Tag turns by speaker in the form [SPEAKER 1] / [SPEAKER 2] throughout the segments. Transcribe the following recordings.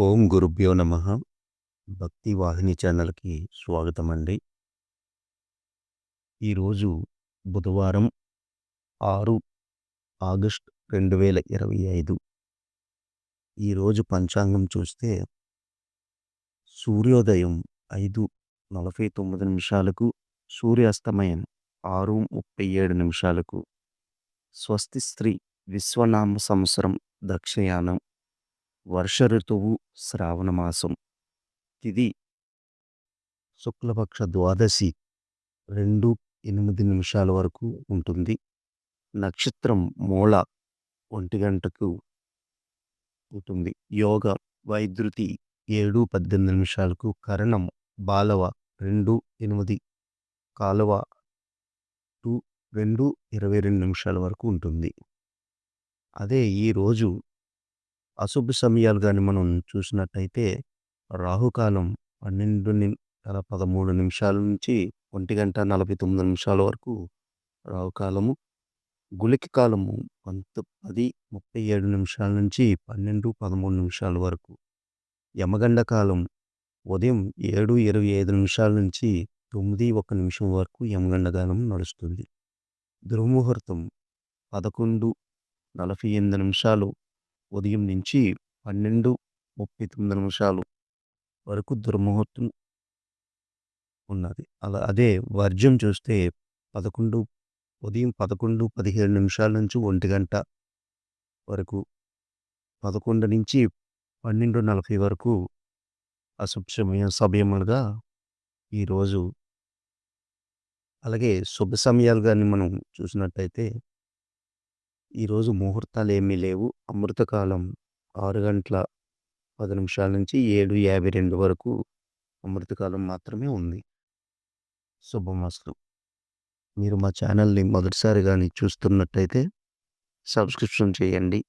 [SPEAKER 1] ఓం గురుభ్యో నమః. భక్తి వాహిని ఛానల్‌కి స్వాగతమండి. ఈరోజు బుధవారం 6 ఆగస్ట్ 2025. ఈరోజు పంచాంగం చూస్తే సూర్యోదయం 5:49 సూర్యాస్తమయం 6:37 స్వస్తి శ్రీ విశ్వనామ సంవత్సరం దక్షయానం వర్ష ఋతువు శ్రావణ మాసం తిథి శుక్లపక్ష ద్వాదశి 2:08 వరకు ఉంటుంది. నక్షత్రం మూల 1 గంటకు ఉంటుంది. యోగ వైద్యుతి 7:18 కరణం బాలవ 2:08 కాలవ 2:22 వరకు ఉంటుంది. అదే ఈరోజు అశుభ సమయాలు గాని మనం చూసినట్టయితే రాహుకాలం 12:13 నుంచి 1:49 వరకు రాహుకాలము. గుళిక కాలము 10:37 నుంచి 12:13 వరకు. యమగండ కాలం ఉదయం 7:25 నుంచి 9:01 వరకు యమగండ కాలం నడుస్తుంది. దుర్ముహూర్తం 11:48 ఉదయం నుంచి 12:39 వరకు దుర్ముహూర్తం ఉన్నది. అదే వర్జ్యం చూస్తే ఉదయం 11:17 నుంచి 1 గంట వరకు, 11 నుంచి 12:40 వరకు అశుభ సమయములుగా ఈరోజు. అలాగే శుభ సమయాలు గాని మనం చూసినట్టయితే ఈరోజు ముహూర్తాలు ఏమీ లేవు. అమృతకాలం 6:10 నుంచి 7:52 వరకు అమృతకాలం మాత్రమే ఉంది. శుభమస్తు. మీరు మా ఛానల్‌ని మొదటిసారి గాని చూస్తున్నట్టయితే సబ్స్క్రిప్షన్ చేయండి.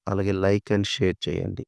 [SPEAKER 1] అలాగే లైక్ అండ్ షేర్ చేయండి.